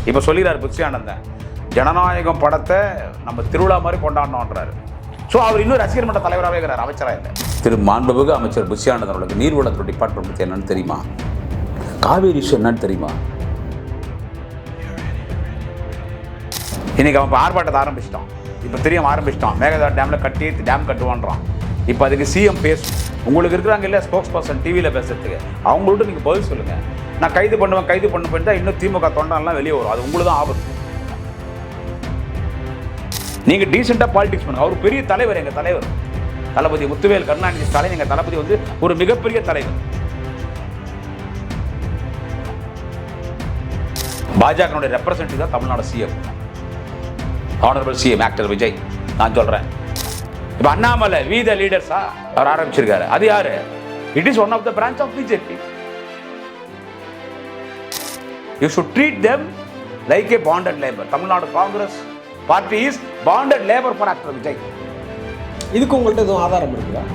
இப்போ சொல்லிடுறாரு புஷி ஆனந்தன், ஜனநாயகம் படத்தை நம்ம திருவிழா மாதிரி கொண்டாடணுன்றாரு. ஸோ அவர் இன்னும் ரசிகர் மன்ற தலைவராகவே இருக்கிறார், அமைச்சராக இல்லை. திரு மாண்புமிகு அமைச்சர் புஷி ஆனந்தனுக்கு நீர்வளத்துறை டிபார்ட்மெண்ட் பற்றி என்னன்னு தெரியுமா? காவேரி இஷ்யூ என்னன்னு தெரியுமா? இன்னைக்கு அவன் ஆர்ப்பாட்டத்தை ஆரம்பிச்சிட்டான். இப்போ தெரியும் ஆரம்பிச்சிட்டான், மேகதாது டேமில் கட்டி டேம் கட்டுவான்றான். இப்போ அதுக்கு சிஎம் பேசும். உங்களுக்கு இருக்கிறாங்க இல்லை ஸ்போக்ஸ் பர்சன் டிவியில் பேசுறதுக்கு, அவங்கள்ட்ட நீங்கள் பதில் சொல்லுங்கள். நான் கைது பண்ணுவேன் தான் இன்னும் திமுக தொண்டெல்லாம் வெளியே வரும். அது உங்களுக்கு தான் ஆபத்து. நீங்கள் டீசெண்டாக பாலிடிக்ஸ் பண்ணுங்க. அவர் பெரிய தலைவர், எங்கள் தலைவர் தளபதி முத்துவேல் கருணாநிதி ஸ்டாலின். எங்கள் தளபதி வந்து ஒரு மிகப்பெரிய தலைவர். பாஜகனுடைய ரெப்ரசன்டேட்டிவ் தான் Tamil Nadu CM, honourable CM actor Vijay. நான் சொல்றேன், இப்போ அண்ணாமலை வி த லீடர்ஸா அவர் ஆரம்பிச்சிருக்காரு. அது யாரு? It is one of the branch of BJP. You should treat them like a bonded labour. Tamil Nadu Congress party is bonded labour for actor Vijay. இதுக்கு உங்கள்கிட்ட எதுவும் ஆதாரம் இருக்குதா?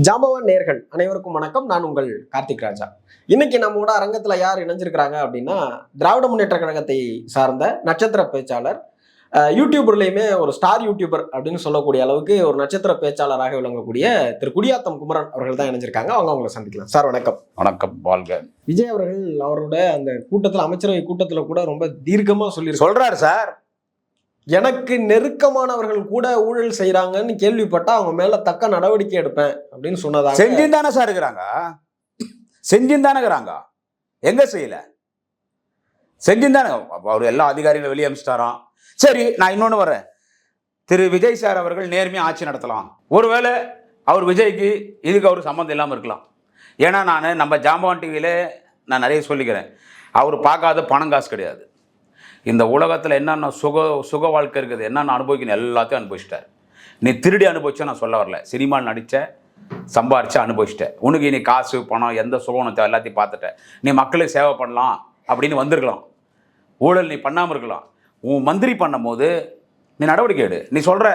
ஜாம்பவான் நேயர்கள் அனைவருக்கும் வணக்கம். நான் உங்கள் கார்த்திக் ராஜா. இன்னைக்கு நம்மோட அரங்கத்துல யார் இணைஞ்சிருக்கிறாங்க அப்படின்னா, திராவிட முன்னேற்ற கழகத்தை சார்ந்த நட்சத்திர பேச்சாளர், யூடியூபர்லையுமே ஒரு ஸ்டார் யூடியூபர் அப்படின்னு சொல்லக்கூடிய அளவுக்கு ஒரு நட்சத்திர பேச்சாளராக விளங்கக்கூடிய திரு குடியாத்தம் குமரன் அவர்கள் தான் இணைஞ்சிருக்காங்க. அவங்களை சந்திக்கலாம். சார் வணக்கம். வணக்கம், வாழ்க. விஜய் அவர்கள் அவரோட அந்த கூட்டத்தில், அமைச்சரவை கூட்டத்தில் கூட ரொம்ப தீர்க்கமா சொல்றாரு சார், எனக்கு நெருக்கமானவர்கள் கூட ஊழல் செய்யறாங்கன்னு கேள்விப்பட்டா அவங்க மேல தக்க நடவடிக்கை எடுப்பேன் அப்படின்னு சொன்னதாக. செஞ்சுதானே சார் இருக்கிறாங்க, செஞ்சுதானே இருக்கிறாங்க. எங்க செய்யல? செஞ்சுதானே. அவர் எல்லா அதிகாரிகளும் வெளியே அனுப்பிச்சிட்டாராம். சரி, நான் இன்னொன்று வரேன். திரு விஜய் சார் அவர்கள் நேர்மையாக ஆட்சி நடத்தலாம். ஒருவேளை அவர் விஜய்க்கு இதுக்கு அவர் சம்மந்தம் இல்லாமல் இருக்கலாம். ஏன்னா நம்ம ஜாம்பவான் டிவியில் நான் நிறைய சொல்லிக்கிறேன், அவர் பார்க்காத பணம் காசு கிடையாது. இந்த உலகத்தில் என்னென்ன சுக வாழ்க்கை இருக்குது, என்னென்ன அனுபவிக்கணும் எல்லாத்தையும் அனுபவிச்சிட்டார். நீ திருடி அனுபவிச்சா நான் சொல்ல வரல, சினிமாவில் நடித்த சம்பாரிச்சு அனுபவிச்சிட்டேன். உனக்கு நீ காசு பணம் எந்த சுகத்தை எல்லாத்தையும் பார்த்துட்டேன். நீ மக்களுக்கு சேவை பண்ணலாம் அப்படின்னு வந்திருக்கலாம். ஊழல் நீ பண்ணாமல் இருக்கலாம். உன் மந்திரி பண்ணும் போது நீ நடவடிக்கை எடு. நீ சொல்கிற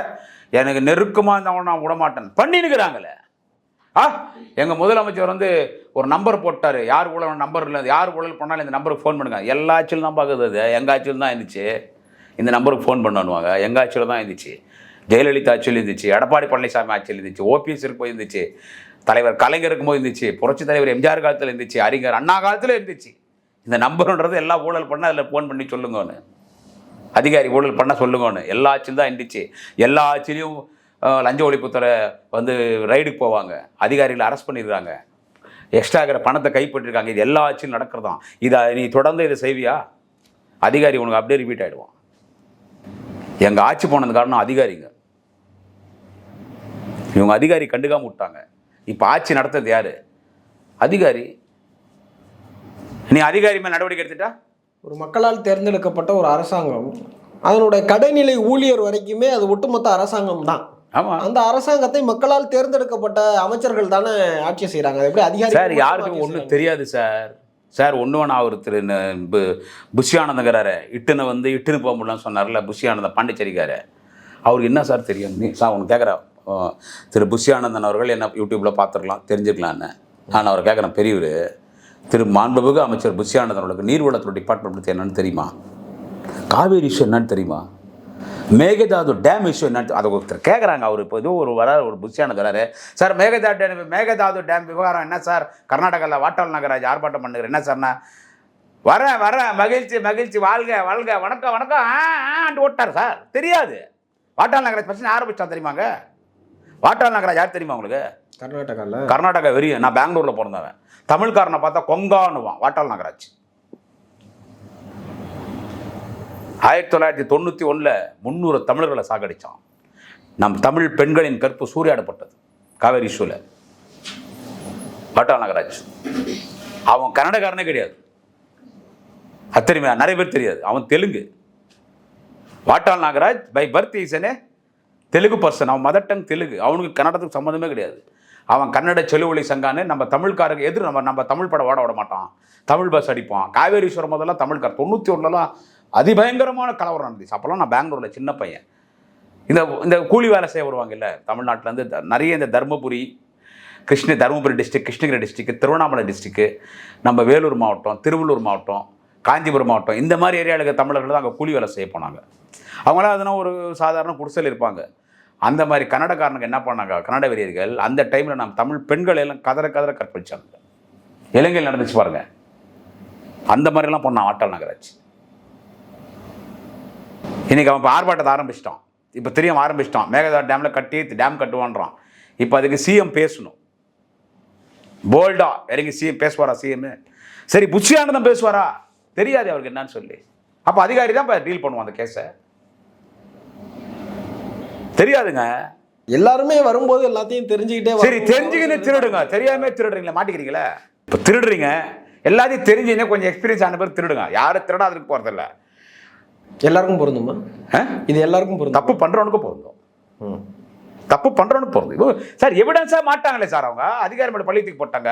எனக்கு நெருக்கமாக இருந்தவங்க நான் விடமாட்டேன் பண்ணினுக்கிறாங்களே. எங்கள் முதலமைச்சர் வந்து ஒரு நம்பர் போட்டார், யார் ஊழல் நம்பர் இல்லை, யார் ஊழல் பண்ணாலும் இந்த நம்பருக்கு ஃபோன் பண்ணுங்க. எல்லா ஆட்சியிலும் தான் பார்க்குது. அது எங்கள் ஆட்சியில் தான் இருந்துச்சு, இந்த நம்பருக்கு ஃபோன் பண்ணுவாங்க. எங்கள் ஆட்சியில் தான் இருந்துச்சு, ஜெயலலிதா ஆட்சியில் இருந்துச்சு, எடப்பாடி பழனிசாமி ஆட்சியில் இருந்துச்சு, ஓபிஎஸ் இருக்கும்போது இருந்துச்சு, தலைவர் கலைஞர் இருக்கும்போது இருந்துச்சு, புரட்சி தலைவர் எம்ஜிஆர் காலத்தில் இருந்துச்சு, அறிஞர் அண்ணா காலத்தில் இருந்துச்சு. இந்த நம்பருன்றது எல்லா ஊழல் பண்ணால் அதில் ஃபோன் பண்ணி சொல்லுங்கன்னு, அதிகாரி ஊழல் பண்ண சொல்லுங்கன்னு. எல்லா ஆட்சியில் தான் இருந்துச்சு. எல்லா ஆட்சியிலையும் லஞ்ச ஒழிப்புத்துறை வந்து ரைடுக்கு போவாங்க, அதிகாரிகளை அரெஸ்ட் பண்ணிடுறாங்க, எக்ஸ்ட்ரா இருக்கிற பணத்தை கைப்பற்றிருக்காங்க. இது எல்லா ஆட்சியும் நடக்கிறதான். இதை நீ தொடர்ந்து இதை செய்வியா, அதிகாரி உனக்கு அப்படியே ரிப்பீட் ஆகிடுவான். எங்கள் ஆட்சி போனது காரணம் அதிகாரிங்க. இவங்க அதிகாரி கண்டுக்காம விட்டாங்க. இப்போ ஆட்சி நடத்துறது யாரு? அதிகாரி. நீ அதிகாரி மேல் நடவடிக்கை எடுத்துட்டா? ஒரு மக்களால் தேர்ந்தெடுக்கப்பட்ட ஒரு அரசாங்கம், அதனுடைய கடைநிலை ஊழியர் வரைக்குமே அது ஒட்டுமொத்த அரசாங்கம் தான். ஆமாம், அந்த அரசாங்கத்தை மக்களால் தேர்ந்தெடுக்கப்பட்ட அமைச்சர்கள் தானே ஆட்சி செய்கிறாங்க. எப்படி அதிகாரி சார்? யாருக்கும் ஒன்றும் தெரியாது சார். சார் ஒன்று வேணா, அவர் திரு புஷி ஆனந்தங்கிறாரு, இட்டுன்னு போக முடியலன்னு சொன்னார்ல புஷி ஆனந்தன், பாண்டிச்சேரிக்காரு. அவருக்கு என்ன சார் தெரியும்? நீ சார் உனக்கு கேட்குறேன், திரு புஷி ஆனந்தன் அவர்கள் என்ன யூடியூப்பில் பார்த்துருக்கலாம், தெரிஞ்சுக்கலான்னு நான் அவரை கேட்குறேன். பெரியவர் திரு மாண்புமிகு அமைச்சர் புஷி ஆனந்தன் அவர்களுக்கு நீர்வளத்துறை டிபார்ட்மெண்ட் பற்றி என்னன்னு தெரியுமா? காவேரி இஷ்யூ என்னன்னு தெரியுமா? மேகதாது டேம் இஷ்யூ என்னன்னு அதை ஒருத்தர் கேட்குறாங்க. அவர் இப்போ இது ஒரு புஷி ஆனந்தன் வராரு, சார் மேகதாது டேம் விவகாரம் என்ன சார், கர்நாடகாவில் வாட்டாள் நகராஜ் ஆர்ப்பாட்டம் பண்ணுகிற என்ன சார்னா, வரேன் மகிழ்ச்சி வாழ்க வணக்கம் ஆண்டு ஓட்டார் சார். தெரியாது. வாட்டாள் நகராஜ் பிரச்சனை ஆரம்பிச்சா தெரியுமாங்க? வாட்டாள் நகராஜ் யார் தெரியுமா உங்களுக்கு? கர்நாடகா வெறிய. நான் பெங்களூரில் பிறந்தவன். தமிழ்காரனை பார்த்தா கொங்கானுவான் வாட்டாள் நகராஜ். 1991 300 தமிழர்களை சாகடிச்சான். நம் தமிழ் பெண்களின் கற்பு சூறையாடப்பட்டது காவேரி இஷ்யூல. வாட்டாள் நகராஜ் அவன் கன்னடக்காரனே கிடையாது, அது தெரியுமா? நிறைய பேர் தெரியாது. அவன் தெலுங்கு. வாட்டாள் நாகராஜ் பை பர்த் ஈசனே தெலுங்கு பர்சன். அவன் மதர் டங் தெலுங்கு. அவனுக்கு கன்னடத்துக்கு சம்மந்தமே கிடையாது. அவன் கன்னட செலுவொலி சங்கான்னு நம்ம தமிழ்காரங்க எதிர் நம்ம தமிழ் படம் ஓட விட மாட்டான், தமிழ் பஸ் அடிப்பான். காவேரீஸ்வரம் முதல்ல தமிழ்கார் 91 அதிபயங்கரமான கலவரம் நடந்துச்சு. அப்போல்லாம் நான் பெங்களூரில் சின்ன பையன். இந்த இந்த கூலி வேலை செய்ய வருவாங்கல்ல தமிழ்நாட்டிலேருந்து நிறைய இந்த Dharmapuri district, Krishnagiri district, Tiruvannamalai district, நம்ம வேலூர் மாவட்டம், திருவள்ளூர் மாவட்டம், காஞ்சிபுரம் மாவட்டம், இந்த மாதிரி ஏரியாவுக்கு தமிழர்கள் தான் அங்கே கூலி வேலை செய்ய போனாங்க. அவங்களாம் அதனால் ஒரு சாதாரண குடிசையில் இருப்பாங்க. அந்த மாதிரி கன்னடக்காரனுக்கு என்ன பண்ணாங்க, கன்னட வெறியர்கள் அந்த டைமில் நம்ம தமிழ் பெண்கள் எல்லாம் கதற கற்பழிச்சாங்க. இலங்கையில் நடந்துச்சு பாருங்க. அந்த மாதிரிலாம் பண்ணான் ஆட்டல் நகராட்சி. இன்னைக்கு அவன் இப்போ ஆர்ப்பாட்டத்தை ஆரம்பிச்சிட்டான். இப்போ தெரியும் ஆரம்பிச்சிட்டான். மேகதாது டேமில் டேம் கட்டுவான்றான். இப்போ அதுக்கு சிஎம் பேசணும். போல்டா இறங்கி சிஎம் பேசுவாரா? சிஎம் சரி புஷி ஆனந்தம் பேசுவாரா? தெரியாது அவருக்கு என்னன்னு சொல்லி. அப்போ அதிகாரி தான் இப்போ டீல் பண்ணுவான் அந்த கேஸை. தெரியாதுங்க. எல்லாருமே வரும்போது எல்லாத்தையும் தெரிஞ்சுக்கிட்டே சரி தெரிஞ்சுக்கின்னு திருடுங்க. தெரியாம திருடுறீங்களா? மாட்டிக்கிறீங்களா? இப்போ திருடுறீங்க, எல்லாத்தையும் தெரிஞ்சுங்க. கொஞ்சம் எக்ஸ்பீரியன்ஸ் ஆன பேர் திருடுங்க. யாரும் திருடாததுக்கு போறதில்ல. எல்லாருக்கும் பொருந்துமா இது? எல்லாருக்கும் பொருந்தும். தப்பு பண்றவனுக்கு பொருந்தும். தப்பு பண்றவனுக்கு பொருந்தும். சார் எவிடன்ஸா மாட்டாங்களே சார். அவங்க அதிகாரி மேலே பள்ளியத்துக்கு போட்டாங்க.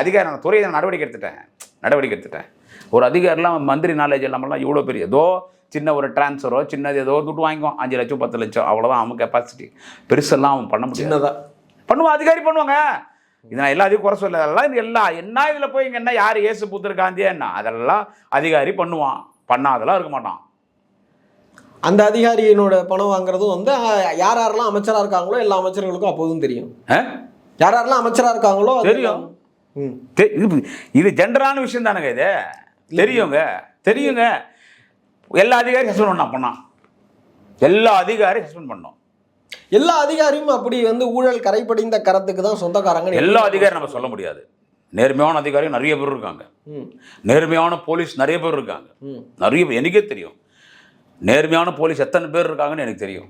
அதிகாரி நான் துறையை நடவடிக்கை எடுத்துட்டேன். ஒரு அதிகாரிலாம் மந்திரி நாலேஜ் இல்லாமலாம் இவ்வளோ பெரிய ஏதோ சின்ன ஒரு டிரான்ஸ்ஃபரோ சின்னது ஏதோ ஒரு துட்டு வாங்கிக்குவோம். 5 லட்சம் 10 லட்சம் அவ்வளோதான் அவன் கெப்பாசிட்டி. பெருசெல்லாம் அவன் பண்ண முடியும். சின்னதாக பண்ணுவான், அதிகாரி பண்ணுவாங்க. இது நான் எல்லாத்தையும் குறை சொல்ல. அதெல்லாம் இது எல்லாம் என்ன இதில் போய் இங்கே என்ன யார் ஏசு புத்தர் காந்தியா என்ன அதெல்லாம் அதிகாரி பண்ணுவான். பண்ணாதெல்லாம் இருக்க மாட்டான். அந்த அதிகாரியினோட பணம் வாங்குறதும் வந்து யாரெல்லாம் அமைச்சராக இருக்காங்களோ எல்லா அமைச்சர்களுக்கும் அப்போதும் தெரியும். யாரெல்லாம் அமைச்சராக இருக்காங்களோ தெரியும். இது ஜென்ரலான விஷயம் தானுங்க. இது தெரியுங்க. எல்லா அதிகாரியும் சஸ்பெண்ட் பண்ணான். எல்லா அதிகாரியும் சஸ்பெண்ட் பண்ணோம். எல்லா அதிகாரியும் அப்படி வந்து ஊழல் கரைப்படிந்த கரத்துக்கு தான் சொந்தக்காரங்க. எல்லா அதிகாரியும் நம்ம சொல்ல முடியாது. நேர்மையான அதிகாரியும் நிறைய பேர் இருக்காங்க. நேர்மையான போலீஸ் நிறைய பேர் இருக்காங்க. நிறைய பேர் எனக்கே தெரியும். நேர்மையான போலீஸ் எத்தனை பேர் இருக்காங்கன்னு எனக்கு தெரியும்.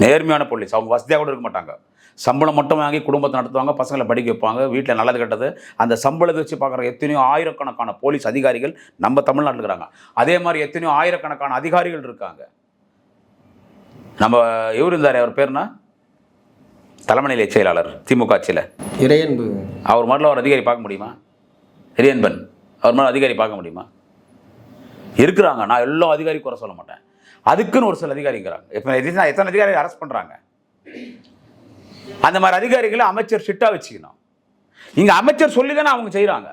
நேர்மையான போலீஸ் அவங்க வசதியாக கூட இருக்க மாட்டாங்க. சம்பளம் மட்டும் வாங்கி குடும்பத்தை நடத்துவாங்க, பசங்களை படிக்க வைப்பாங்க, வீட்டில் நல்லது கெட்டது அந்த சம்பளத்தை வச்சு பார்க்குற எத்தனையோ ஆயிரக்கணக்கான போலீஸ் அதிகாரிகள் நம்ம தமிழ்நாட்டில் இருக்கிறாங்க. அதே மாதிரி எத்தனையோ ஆயிரக்கணக்கான அதிகாரிகள் இருக்காங்க. நம்ம இவர் இருந்தார், அவர் பேர்னா தலைமை நிலைய செயலாளர் திமுக ஆட்சியில் இறையன்பு. அவர் மாதிரிலாம் ஒரு அதிகாரி பார்க்க முடியுமா? இறையன்பன் அவர் மாதிரி அதிகாரி பார்க்க முடியுமா? இருக்கிறாங்க. நான் எல்லா அதிகாரி குறை சொல்ல மாட்டேன். அதுக்குன்னு ஒரு சில அதிகாரிங்கிறாங்க. எத்தனை அதிகாரிகள் அரெஸ்ட் பண்ணுறாங்க. அந்த மாதிரி அதிகாரிகளை அமைச்சர் சிட்டா வச்சுக்கணும். இங்கே அமைச்சர் சொல்லி தானே அவங்க செய்கிறாங்க.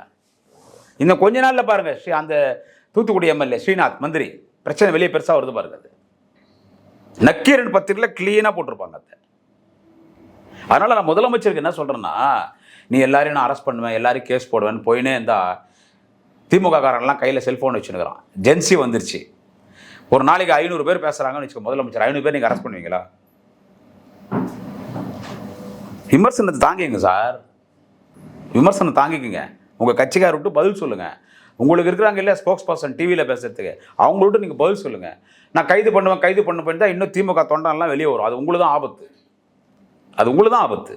இன்னும் கொஞ்ச நாளில் பாருங்க, அந்த தூத்துக்குடி எம்எல்ஏ ஸ்ரீநாத் மந்திரி பிரச்சனை வெளியே பெருசாக வருது பாருங்க. அது நக்கீரன் பத்திரிகையில் கிளீனாக போட்டிருப்பாங்க. அது அதனால் நான் முதலமைச்சருக்கு என்ன சொல்கிறேன்னா, நீ எல்லாரையும் நான் அரெஸ்ட் பண்ணுவேன், எல்லாரையும் கேஸ் போடுவேன் போயினே இருந்தால் திமுக காரங்களாம் கையில் செல்ஃபோன் வச்சுருக்கிறான். ஜென்சி வந்துருச்சு. ஒரு நாளைக்கு 500 பேர் பேசுகிறாங்கன்னு வச்சுக்கோ. முதலமைச்சர் 500 பேர் நீங்கள் அரெஸ்ட் பண்ணுவீங்களா? விமர்சனத்தை தாங்கிங்க சார். விமர்சனம் தாங்கிக்குங்க. உங்கள் கட்சிக்கார விட்டு பதில் சொல்லுங்கள். உங்களுக்கு இருக்கிறாங்க இல்லை ஸ்போக்ஸ் பர்சன் டிவியில் பேசுறதுக்கு, அவங்கள்ட்ட நீங்கள் பதில் சொல்லுங்கள். நான் கைது பண்ணுவேன் தான் இன்னும் திமுக தொண்டெல்லாம் வெளியே வரும். அது உங்களுக்கு தான் ஆபத்து.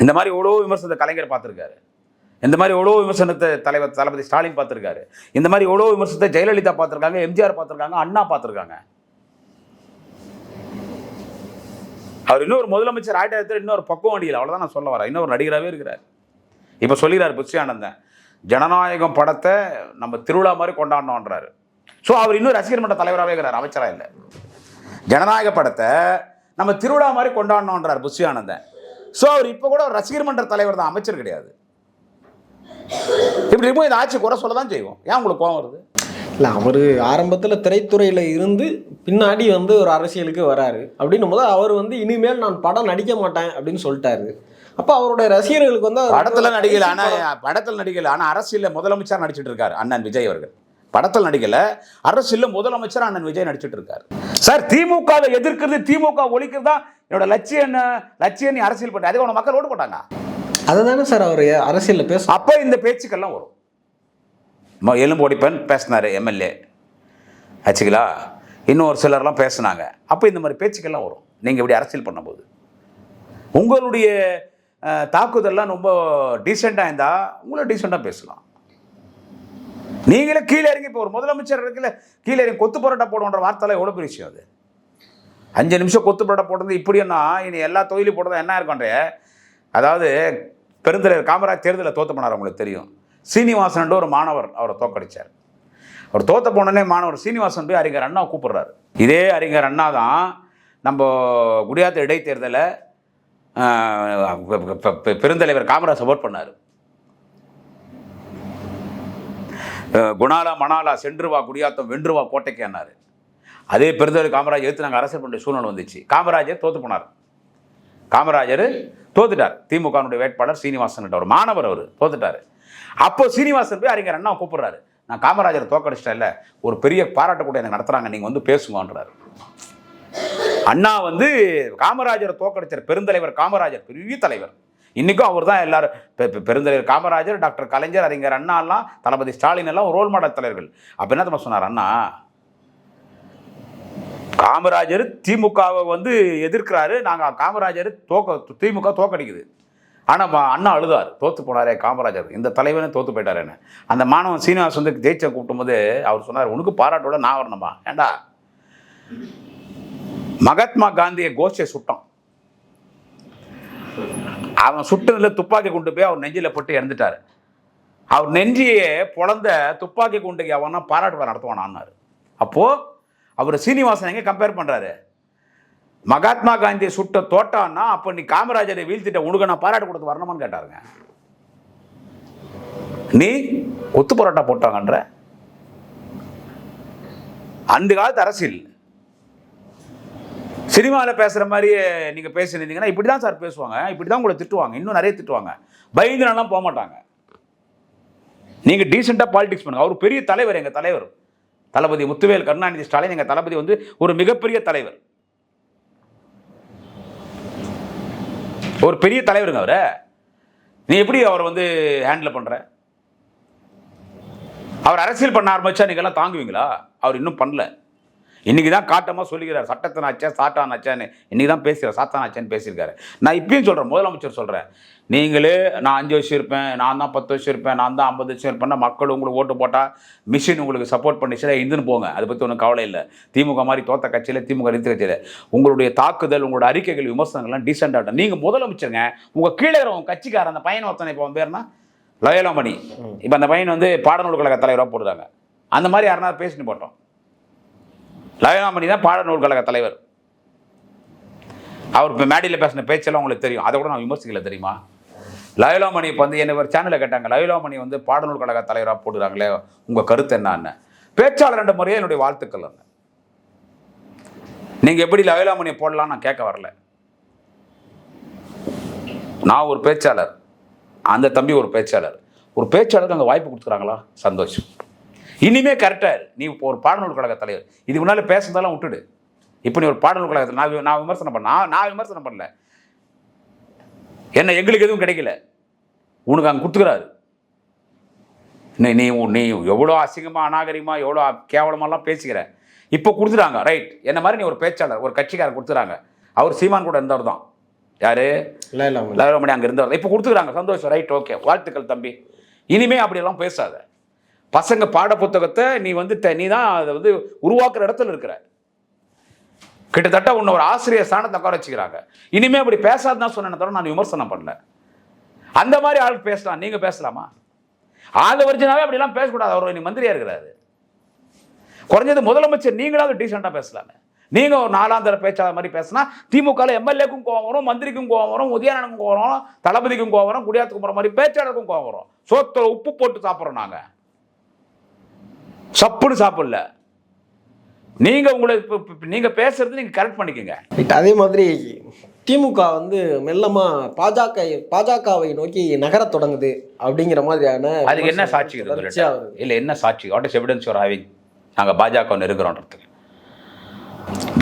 இந்த மாதிரி எவ்வளோ விமர்சனத்தை கலைஞர் பார்த்துருக்காரு. இந்த மாதிரி எவ்வளோ விமர்சனத்தை தலைவர் தளபதி ஸ்டாலின் பார்த்துருக்காரு. இந்த மாதிரி எவ்வளோ விமர்சனத்தை ஜெயலலிதா பார்த்துருக்காங்க, எம்ஜிஆர் பார்த்துருக்காங்க, அண்ணா பார்த்துருக்காங்க. அவர் இன்னொரு முதலமைச்சர் ஆயிட்ட இன்னொரு பக்குவம் அடியில், அவ்வளோதான் நான் சொல்ல வரேன். இன்னொரு நடிகராகவே இருக்கிறார். இப்போ சொல்லிடுறாரு புஷி ஆனந்தன், ஜனநாயகம் படத்தை நம்ம திருவிழா மாதிரி கொண்டாடணுன்றாரு. ஸோ அவர் இன்னும் ரசிகர் மன்ற தலைவராகவே இருக்கிறார், அமைச்சராக இல்லை. ஜனநாயக படத்தை நம்ம திருவிழா மாதிரி கொண்டாடணுன்றார் புஷி ஆனந்தன். ஸோ அவர் இப்போ கூட ஒரு ரசிகர் மன்ற தலைவர் தான், அமைச்சர் கிடையாது. இப்படி இருக்கும். இந்த ஆட்சி குறை சொல்ல தான் செய்வோம். ஏன் உங்களுக்கு கோவம் வருது? இல்லை, அவர் ஆரம்பத்தில் திரைத்துறையில் இருந்து பின்னாடி வந்து ஒரு அரசியலுக்கு வராரு அப்படின்னும் போது அவர் வந்து இனிமேல் நான் படம் நடிக்க மாட்டேன் அப்படின்னு சொல்லிட்டாரு. அப்போ அவருடைய ரசிகர்களுக்கு வந்து படத்தில் நடிக்கல. ஆனால் அரசியலில் முதலமைச்சர் நடிச்சிட்டு இருக்காரு அண்ணன் விஜய் அவர்கள். படத்தில் நடிக்கல, அரசியலில் முதலமைச்சர் அண்ணன் விஜய் நடிச்சிட்டு இருக்காரு. சார் திமுகவை எதிர்க்கிறது, திமுக ஒழிக்கிறது தான் என்னோட லட்சியம். நீ அரசியல் பண்ண அதே மக்கள் ஓட்டு போட்டாங்க. அதுதானே சார் அவர் அரசியலில் பேச. அப்போ இந்த பேச்சுக்கெல்லாம் வரும். எலும்போடிப்பன் பேசினார் எம்எல்ஏ ஆச்சுங்களா, இன்னும் ஒரு சிலர்லாம் பேசினாங்க. அப்போ இந்த மாதிரி பேச்சுக்கெல்லாம் வரும். நீங்கள் இப்படி அரசியல் பண்ணும்போது உங்களுடைய தாக்குதல்லாம் ரொம்ப டீசெண்டாக இருந்தால் உங்களை டீசெண்டாக பேசலாம். நீங்களே கீழே இறங்கி இப்போ ஒரு முதலமைச்சர் இருக்குல்ல, கீழே இறங்கி கொத்து பரோட்டா போடுன்ற வார்த்தைலாம் எவ்வளோ பெரிய விஷயம். அது 5 நிமிஷம் கொத்து பரோட்டா போடுறது இப்படின்னா இனி எல்லா தொழிலும் போடுறதா என்ன இருக்கும்ன்ற. அதாவது பெருந்தலைவர் காமராஜ் தேர்தலில் தோற்று போனார், உங்களுக்கு தெரியும். சீனிவாசன் ஒரு மாணவர் அவரை தோக்கடிச்சார். அவர் தோத்த போனோடனே மாணவர் சீனிவாசன் போய் அறிஞர் அண்ணா கூப்பிடுறாரு. இதே அறிஞர் அண்ணா தான் நம்ம குடியாத்த இடைத்தேர்தலை பெருந்தலைவர் காமராஜ் சப்போர்ட் பண்ணார். குணாலா மணாலா சென்று வா குடியாத்தம் வென்று வா கோட்டைக்கு என்னாரு. அதே பெருந்தலைவர் காமராஜ் எடுத்து நாங்கள் அரசியல் பண்ணுற சூழ்நிலை வந்துச்சு. காமராஜர் தோத்து போனார். காமராஜர் தோத்துட்டார். திமுகனுடைய வேட்பாளர் சீனிவாசன் ஒரு மாணவர், அவர் தோத்துட்டார். அப்போ சீனிவாசன் போய் அறிஞர் அண்ணா கூப்பிடுறாரு. நான் காமராஜரை தோக்கடிச்சிட்டேன், இல்லை ஒரு பெரிய பாராட்டு கூட எனக்கு நடத்துறாங்க, நீங்கள் வந்து பேசுங்கன்றாரு. அண்ணா வந்து காமராஜரை தோக்கடிச்சார். பெருந்தலைவர் காமராஜர் பெரிய தலைவர். இன்னைக்கும் அவர் தான் எல்லாரும் பெருந்தலைவர் காமராஜர், டாக்டர் கலைஞர், அறிஞர் அண்ணா எல்லாம், தளபதி ஸ்டாலின் எல்லாம் ரோல் மாடல் தலைவர்கள். அப்ப என்ன தெரியுமா சொன்னார் அண்ணா? காமராஜர் திமுகவை வந்து எதிர்க்கிறாரு, நாங்கள் காமராஜர் திமுக தோக்கடிக்குது. ஆனால் அண்ணா அழுதார், தோத்து போனாரே காமராஜர், இந்த தலைவனே தோத்து போயிட்டாருன்னு. அந்த மாணவன் சீனிவாஸ் வந்து ஜெயிச்ச கூப்பிடும் போது அவர் சொன்னார், உனக்கு பாராட்டோட நான் வரணுமா? ஏண்டா மகாத்மா காந்தியை கோஷ்டியை சுட்டான், அவன் சுட்டதில் துப்பாக்கி கொண்டு போய் அவர் நெஞ்சில் போட்டு இறந்துட்டார். அவர் நெஞ்சியே பொழந்த துப்பாக்கி குண்டுக்கு அவனா பாராட்டு நடத்துவானான்னாரு. அப்போது அவர் சீனிவாசன் எங்கே கம்பேர் பண்ணுறாரு? மகாத்மா காந்தியை சுட்ட தோட்டான்னா அப்போ நீ காமராஜரை வீழ்த்திட்ட, உனக்கு நான் பாராட்டு கொடுத்து வரணுமான்னு கேட்டாருங்க. நீ கொத்து பரோட்டா போட்டாங்கன்ற அந்த காலத்து அரசியல். சினிமாவில் பேசுகிற மாதிரி நீங்கள் பேசினீங்கன்னா இப்படி தான் சார் பேசுவாங்க, இப்படி தான் உங்களை திட்டுவாங்க, இன்னும் நிறைய திட்டுவாங்க, பயந்துனாலாம் போக மாட்டாங்க. நீங்கள் டீசெண்டாக பாலிடிக்ஸ் பண்ணுங்க. அவர் பெரிய தலைவர், எங்கள் தலைவர் தளபதி முத்துவேல் கருணாநிதி ஸ்டாலின் எங்கள் தளபதி வந்து ஒரு மிகப்பெரிய தலைவர், ஒரு பெரிய தலைவருங்க அவரை. நீ எப்படி அவர் வந்து ஹேண்டில் பண்ணுற? அவர் அரசியல் பண்ண ஆரம்பிச்சா நீங்கள்லாம் தாங்குவீங்களா? அவர் இன்னும் பண்ணல. இன்னைக்கு தான் காட்டமாக சொல்லிக்கிறார், சட்டத்தை நாச்சா சாட்டான் ஆச்சான்னு இன்னைக்கு தான் பேசுகிறார், சாத்தான் ஆச்சான்னு பேசியிருக்காரு. நான் இப்பயும் சொல்கிறேன், முதலமைச்சர் சொல்கிறேன், நீங்களே நான் 5 வருஷம் இருப்பேன், நான் தான் 10 வருஷம் இருப்பேன், நான் தான் 50 வருஷம் இருப்பேன்னா மக்கள் உங்களுக்கு ஓட்டு போட்டால் மிஷின் உங்களுக்கு சப்போர்ட் பண்ணிச்சுன்னா இருந்துன்னு போங்க, அதை பற்றி ஒன்றும் கவலை இல்லை. திமுக மாதிரி தோத்த கட்சியில், திமுக நிறுத்த கட்சியில் உங்களுடைய தாக்குதல், உங்களோட அறிக்கைகள், விமர்சனங்கள்லாம் டீசெண்டாக நீங்கள் முதலமைச்சருங்க. உங்கள் கீழே இருக்கிறவங்க கட்சிக்காரன் அந்த பையன் ஒருத்தனை இப்போ பேர்னா லயோலாமணி, இப்போ அந்த பையன் வந்து பாடநூல் கழக தலைவராக போடுறாங்க. அந்த மாதிரி யாருன்னா பேசிட்டு போட்டோம். லயோலாமணி தான் பாடநூல் கழக தலைவர். அவர் இப்போ மேடையில் பேசின பேச்செல்லாம் உங்களுக்கு தெரியும், அதை கூட நான் விமர்சிக்கல தெரியுமா? லயோலாமணி இப்போ வந்து என்ன ஒரு சேனலில் கேட்டாங்க, லயோலாமணி வந்து பாடநூல் கழக தலைவராக போடுறாங்களே, உங்கள் கருத்து என்னன்னு. பேச்சாளர் 2 முறையே என்னுடைய வாழ்த்துக்கள். நீங்கள் எப்படி லயோலாமணியை போடலாம் நான் கேட்க வரல. நான் ஒரு பேச்சாளர், அந்த தம்பி ஒரு பேச்சாளர். ஒரு பேச்சாளருக்கு அங்கே வாய்ப்பு கொடுத்துறாங்களா? சந்தோஷம். இனிமே கரெக்டாக நீ இப்போ ஒரு பாடநூல் கழக தலைவர், இதுக்கு முன்னால் பேசுறதெல்லாம் விட்டுடு. இப்போ நீ ஒரு பாடநூல் கழகத்தில் நான் விமர்சனம் பண்ணேன், நான் விமர்சனம் பண்ணல, என்ன எங்களுக்கு எதுவும் கிடைக்கல, உனக்கு அங்கே கொடுத்துக்கிறாரு. நீ நீ எவ்வளோ அசிங்கமாக அநாகரிகமாக எவ்வளோ கேவலமாலாம் பேசிக்கிற, இப்போ கொடுத்துட்டாங்க ரைட். என்ன மாதிரி நீ ஒரு பேச்சாளர் ஒரு கட்சிக்காரர் கொடுத்துறாங்க. அவர் சீமான் கூட இருந்தவர் தான், யாரு லயோலாமணி அங்கே இருந்தவர், இப்போ கொடுத்துக்கிறாங்க. சந்தோஷம், ரைட், ஓகே, வாழ்த்துக்கள் தம்பி. இனிமே அப்படியெல்லாம் பேசாத. பசங்க பாட புத்தகத்தை நீ வந்து நீ தான் அதை வந்து உருவாக்குற இடத்துல இருக்கிற. கிட்டத்தட்ட உன்னை ஒரு ஆசிரியர் ஸ்தானத்தை உட்கார வச்சுக்கிறாங்க. இனிமே அப்படி பேசாதான் சொன்னேன் தவிர நான் விமர்சனம் பண்ணல. அந்த மாதிரி ஆள் பேசலாம், நீங்க பேசலாமா? ஆதவர்ஜனாவே அப்படிலாம் பேசக்கூடாது. அவர் நீ மந்திரியா இருக்கிறாரு, குறைஞ்சது முதலமைச்சர் நீங்களாவது டீசெண்டா பேசலாமே. நீங்க ஒரு 4ஆம் தர பேச்சாளர் மாதிரி பேசினா திமுக எம்எல்ஏக்கும் கோவம் வரும், மந்திரிக்கும் கோவம் வரும், உதயநாதனுக்கும் கோவம் வரும், தளபதிக்கும் கோவம் வரும், குடியாத்துக்கு போற மாதிரி பேச்சாளருக்கும் கோவம் வரும். சோத்துல உப்பு போட்டு சாப்பிட்றோம் நாங்க, சப்புன்னு சாப்பிடல. நீங்க உங்களை நீங்க பேசுறது நீங்க கரெக்ட் பண்ணிக்கங்க. அதே மாதிரி திமுக வந்து மெல்லமா பாஜகவை நோக்கி நகர தொடங்குது அப்படிங்கிற மாதிரியான அதுக்கு என்ன சாட்சி இல்ல? என்ன சாட்சி? What is evidence you are having? நாங்க பாஜக இருக்கிறோன்றதுக்கு.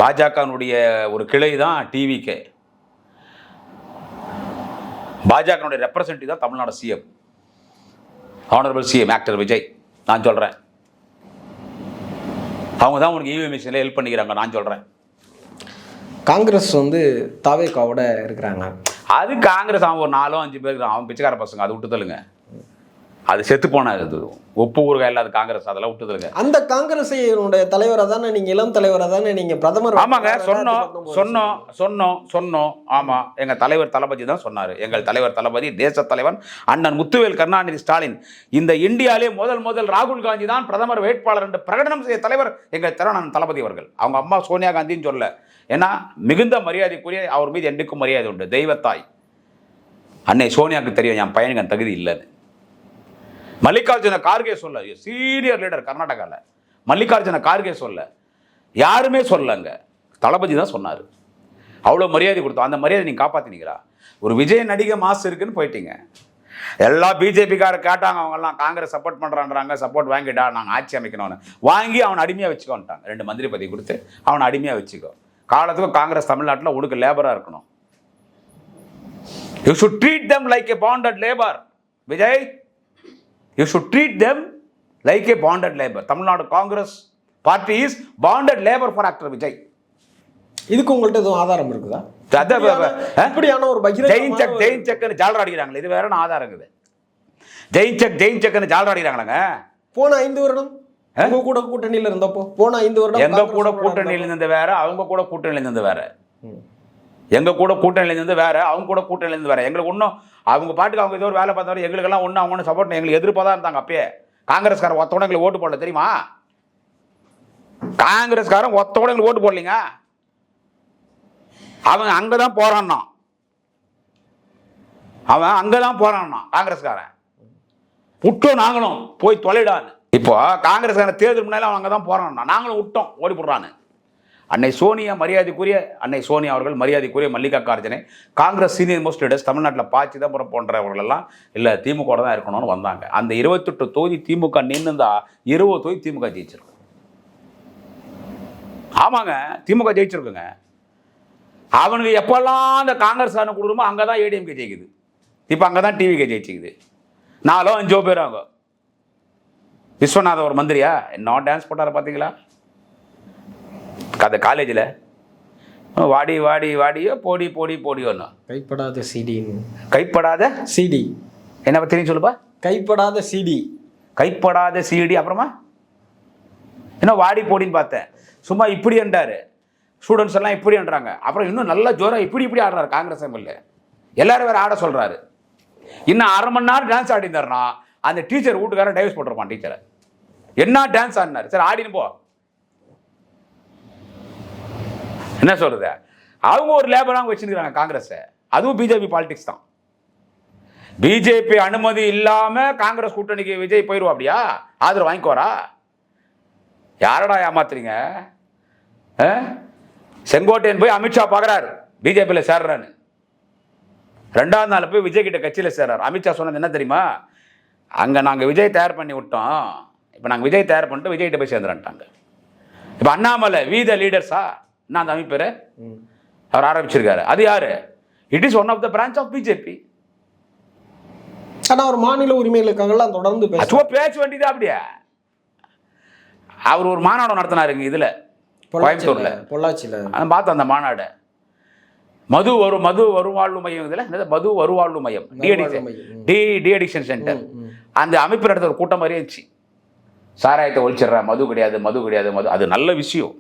பாஜகனுடைய ஒரு கிளை தான் டிவிகே. பாஜகனுடைய ரெப்ரசன்டேட்டிவ் தான் Tamil Nadu CM, honourable CM actor Vijay. நான் சொல்றேன், அவங்க தான் உனக்கு இவிஎம் மிஷினில் ஹெல்ப் பண்ணிக்கிறாங்க. நான் சொல்கிறேன், காங்கிரஸ் வந்து தாவேகாவோட இருக்கிறாங்க. அது காங்கிரஸ் அவன் ஒரு 4-5 பேர், அவன் பிச்சைக்கார பசங்க, அதை விட்டு தள்ளுங்க. அது செத்து போன இது உப்பு ஊறுகாய் இல்லாத காங்கிரஸ் அதெல்லாம் விட்டுதுங்க. அந்த காங்கிரஸுடைய தலைவரை தானே நீங்க, இளம் தலைவரை தானே நீங்க பிரதமர். ஆமாங்க, சொன்னோம். ஆமா, எங்க தலைவர் தளபதி தான் சொன்னாரு. எங்கள் தலைவர் தளபதி, தேச தலைவன் அண்ணன் முத்துவேல் கருணாநிதி ஸ்டாலின், இந்த இந்தியாவிலே முதல் ராகுல் காந்தி தான் பிரதமர் வேட்பாளர் என்று பிரகடனம் செய்த தலைவர் எங்கள் தலைவன் தளபதி அவர்கள். அவங்க அம்மா சோனியா காந்தின்னு சொல்ல, ஏன்னா மிகுந்த மரியாதைக்குரிய அவர் மீது என்றைக்கும் மரியாதை உண்டு. தெய்வத்தாய் அன்னை சோனியாவுக்கு தெரியும் என் பையனுக்கு அந்த தகுதி இல்லைன்னு. மல்லிகார்ஜுன கார்கே சொல்ல, சீனியர் லீடர் கர்நாடகாவில் மல்லிகார்ஜுன கார்கே சொல்ல, யாருமே சொல்லங்க, தளபதி தான் சொன்னார். அவ்வளோ மரியாதை கொடுத்தோம். அந்த மரியாதை நீங்கள் காப்பாற்றினீங்களா? ஒரு விஜய் நடிகை மாசு இருக்குன்னு போயிட்டீங்க. எல்லா பிஜேபிக்காரர் கேட்டாங்க, அவங்கெல்லாம் காங்கிரஸ் சப்போர்ட் பண்ணுறான்றாங்க, சப்போர்ட் வாங்கிட்டா நாங்கள் ஆட்சி அமைக்கணும்னு வாங்கி அவனை அடிமையாக வச்சுக்கோன்ட்டாங்க. 2 மந்திரி பதவி கொடுத்து அவனை அடிமையாக வச்சுக்கோ. காலத்துக்கு காங்கிரஸ் தமிழ்நாட்டில் உனக்கு லேபராக இருக்கணும். You should treat them like a bonded labour. Vijay, you should treat them like a bonded labor. Tamil Nadu Congress party is bonded labor for actor Vijay. இதுக்கு உங்கள்ட்ட எதுவும் ஆதாரம் இருக்குதா? இப்படியான ஒரு ஜெயின் செக்னு ஜாலரா அடிக்கிறாங்களே, இது வேற ஆதாரம் இருக்குது. ஜெயின் செக்னு ஜாலரா அடிக்கிறாங்களங்க. போன 5 வருடம் உங்க கூட கூட்டணியில் இருந்தப்போ, போன 5 வருடம் எங்க கூட கூட்டணியில் இருந்தது வேற, அவங்க கூட கூட்டணியில் இருந்தது வேற. எங்க கூட கூட்டணியில் இருந்து வேற, அவங்க கூட கூட்டணியில் இருந்து வேற. எங்களுக்கு ஒன்றும் அவங்க பாட்டுக்கு அவங்க ஏதோ ஒரு வேலை பார்த்தவரை எங்களுக்கெல்லாம் ஒன்றும் அவங்க ஒன்றும் சப்போர்ட், எங்களுக்கு எதிர்ப்பாக தான் இருந்தாங்க. அப்பயே காங்கிரஸ்காரன் ஒத்தோட எங்களுக்கு ஓட்டு போடல தெரியுமா? காங்கிரஸ்காரன் ஒத்தோட எங்களுக்கு ஓட்டு போடலீங்க. அவன் அங்கதான் போறான்னா, காங்கிரஸ்காரன் விட்டோம், நாங்களும் போய் தொலைடான்னு. இப்போ காங்கிரஸ்காரன் தேர்தல் முன்னால அவன் அங்கதான் போறான்னா, நாங்களும் விட்டோம், ஓடி போடுறான்னு. அன்னை சோனியா, மரியாதைக்குரிய அன்னை சோனியா அவர்கள், மரியாதைக்குரிய மல்லிகா அர்ஜுனை, காங்கிரஸ் சீனியர் மோஸ்ட் லீடர்ஸ் தமிழ்நாட்டில் சிதம்பரம் போன்றவர்கள் எல்லாம் இல்லை திமுக தான் இருக்கணும்னு வந்தாங்க. அந்த 28 தொகுதி திமுக நின்றுந்தா 20 தொகுதி திமுக ஜெயிச்சிருக்கு. ஆமாங்க, திமுக ஜெயிச்சிருக்குங்க. அவனுக்கு எப்பெல்லாம் அந்த காங்கிரஸ் கொடுக்குமோ அங்கே தான் ஏடிஎம்கே ஜெயிக்குது. இப்போ அங்கே தான் டிவிகே ஜெயிச்சிக்குது. 4-5 பேர் அவங்க. விஸ்வநாதன் ஒரு மந்திரியா என்ன டான்ஸ் போட்டார பார்த்தீங்களா? அந்த காலேஜில் வாடி வாடி வாடியோ போடி போடி போடியோன்னு கைப்படாத சிடி. கைப்படாத சிடி என்ன பற்றி சொல்லுப்பா? கைப்படாத சிடி. கைப்படாத சிடி. அப்புறமா என்ன வாடி போடின்னு பார்த்தேன். சும்மா இப்படி என்றாரு, ஸ்டூடெண்ட்ஸ் எல்லாம் இப்படி என்றாங்க. அப்புறம் இன்னும் நல்ல ஜோரா இப்படி ஆடுறாரு காங்கிரஸ் எம்எல்ஏ. எல்லாரும் வேற ஆட சொல்றாரு. இன்னும் 1/2 மணி நேரம் டான்ஸ் ஆடினார்னா அந்த டீச்சர் வீட்டுக்காரன் டைவர்ஸ் போட்டிருப்பான் டீச்சரை. என்ன டான்ஸ் ஆடினார்? சரி ஆடின்னு போ. என்ன சொல்றது? அவங்க ஒரு லேபராக வச்சிருக்கிறாங்க காங்கிரஸ். அதுவும் பிஜேபி பாலிடிக்ஸ் தான். பிஜேபி அனுமதி இல்லாம காங்கிரஸ் கூட்டணிக்கு விஜய் போயிருவா? அப்படியா? ஆதரவு வாங்கிக்கோரா? யாரடா ஏமாத்துறீங்க? செங்கோட்டையன் போய் அமித்ஷா பார்க்குறாரு பிஜேபியில் சேர்றான்னு. 2ஆவது நாள் போய் விஜய் கிட்ட கட்சியில் சேர்றாரு. அமித்ஷா சொன்னது என்ன தெரியுமா? அங்கே நாங்கள் விஜய் தயார் பண்ணி விட்டோம், இப்போ நாங்கள் விஜய் தயார் பண்ணிட்டு விஜய் கிட்ட போய் சேர்ந்துட்டாங்க. இப்போ அண்ணாமலை வீத லீடர்ஸா நான் அந்த அமைப்பு அவர் ஆரம்பிச்சிருக்காரு. அது யாரு? It is one of the branch of BJP. ஆனா அவர் மாநில உரிமைகளுக்காகலாம் தொடர்ந்து பேச வேண்டியது. அப்படியே அவர் ஒரு மாநாடு நடத்தினாருங்க இதுல கோயம்புத்தூர்ல, பொள்ளாச்சியில பார்த்தோம் அந்த மாநாடு. மது வருவாழ்வு மையம், இதுல மது வருவாழ்வு மையம், டி அடிக்ஷன் சென்டர். அந்த அமைப்பு நடத்த ஒரு கூட்டம் மாதிரியே இருந்துச்சு. சாராயத்தை ஒழிச்சிடுற, மது கிடையாது. அது நல்ல விஷயம்.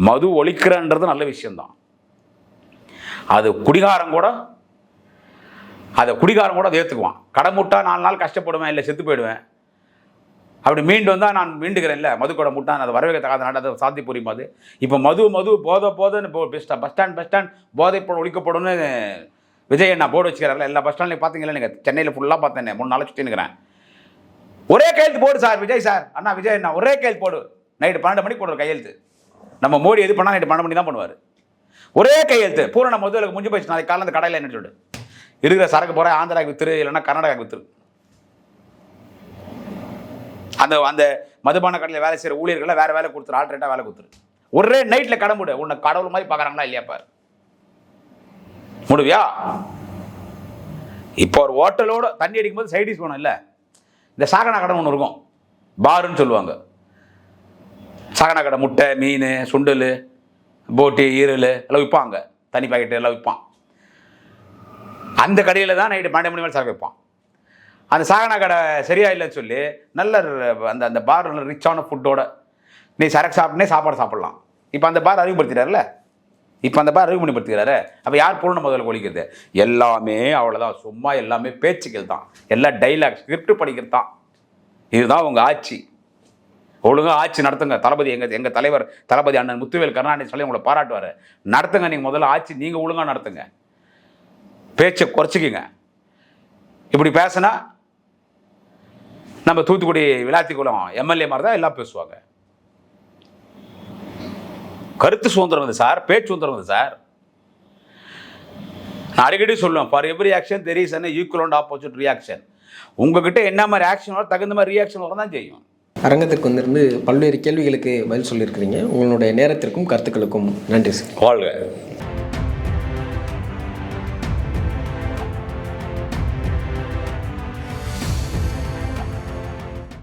மது ஒழிக்கிறன்றது நல்ல விஷயம்தான். அது குடிகாரம் கூட அதை ஏற்றுக்குவான். கடை முட்டா 4 நாள் கஷ்டப்படுவேன், இல்லை செத்து போயிடுவேன், அப்படி மீண்டு வந்தால் நான் மீண்டுக்கிறேன். இல்லை மது கூட முட்டான், அது வரவே தகாத நாடு, அது சாத்தி புரியும். அது இப்போ மது போதைன்னு பஸ் ஸ்டாண்ட் போதை பொருள் ஒழிக்கப்படும்னு விஜய் நான் போர்டு வச்சுக்கிறாரில்ல. எல்லா பஸ் ஸ்டாண்ட்லையும் பார்த்தீங்களா? நீங்கள் சென்னையில் ஃபுல்லாக பார்த்தேன், 3 நாள் சுற்றி நிற்கிறேன். ஒரே கையெழுத்து போடு சார் விஜய் சார், அண்ணா விஜய் அண்ணா ஒரே கையெழுத்து போடு. நைட்டு 12 மணிக்கு போடுற கையெழுத்து. நம்ம மோடி எது பண்ணால் நைட்டு 12 மணி தான் பண்ணுவார். ஒரே கையெழுத்து. பூரண முதலுக்கு முடிஞ்சு போயிடுச்சு. நாளைக்கு காலையில் அந்த கடையில் என்ன சொல்லிட்டு இருக்கிற சரக்கு போகிற ஆந்திராவுக்கு வித்துரு, இல்லைன்னா கர்நாடகாவுக்கு வித்துரு. அந்த மதுபான கடையில் வேலை செய்கிற ஊழியர்களை வேறு வேலை கொடுத்துரு, ஆல்டர்னேட்டாக வேலை கொடுத்துரு. ஒரே நைட்டில் கடை மூடு. உன்னை கடவுள் மாதிரி பார்க்குறாங்களா இல்லையா பாரு, முடிவியா? இப்போ ஒரு ஹோட்டலோட தண்ணி அடிக்கும்போது சைடிஷ் வேணும் இல்லை? இந்த சாகனா கடை ஒன்று இருக்கும், பாருன்னு சொல்லுவாங்க. சாகனா கடை முட்டை, மீன், சுண்டல், போட்டி, ஈரல் எல்லாம் விற்பாங்க. தனி பாக்கெட்டு எல்லாம் விற்பான். அந்த கடையில் தான் நைட்டு 12 மணி மேலே சரக்கு வைப்பான். அந்த சாகனா கடை சரியா இல்லைன்னு சொல்லி நல்ல அந்த அந்த பார் ரிச்சான ஃபுட்டோட நீ சரக்கு சாப்பிட்டே சாப்பாடு சாப்பிடலாம். இப்போ அந்த பார் அறிமுகப்படுத்திட்டார்ல, இப்போ அந்த பார் அறிமுகப்படுத்திக்கிறாரு. அப்போ யார் பூர்ண முதல்ல ஒழிக்கிறது? எல்லாமே அவ்வளோதான், சும்மா எல்லாமே பேச்சுக்கள் தான், எல்லாம் டைலாக் ஸ்கிரிப்ட் படிக்கிறது தான். இதுதான் உங்கள் ஆட்சி. ஒழுங்காக ஆட்சி நடத்துங்க. தளபதி எங்கள் தலைவர் தளபதி அண்ணன் முத்துவேல் கருணாநிதி சொல்லி உங்களை பாராட்டுவார். நடத்துங்க. நீங்கள் முதல்ல ஆட்சி நீங்கள் ஒழுங்காக நடத்துங்க. பேச்சை குறைச்சிக்கிங்க. இப்படி பேசினா நம்ம தூத்துக்குடி விளாத்திக்குளம் எம்எல்ஏ மாதிரி தான் எல்லாம் பேசுவாங்க. கருத்து சுதந்திரம் வந்து சார், பேச்சு சுதந்திரம் வந்து சார். நான் அடிக்கடி சொல்லுவேன், for every action there is an equal and opposite reaction. உங்ககிட்ட என்ன மாதிரி ஆக்ஷன் வரும், தகுந்த மாதிரி ரியாக்ஷன் வர தான் செய்யும். அரங்கத்திற்கு வந்திருந்து பல்வேறு கேள்விகளுக்கு பதில் சொல்லியிருக்கிறீங்க. உங்களுடைய நேரத்திற்கும் கருத்துக்களுக்கும் நன்றி சார். வாழ்க.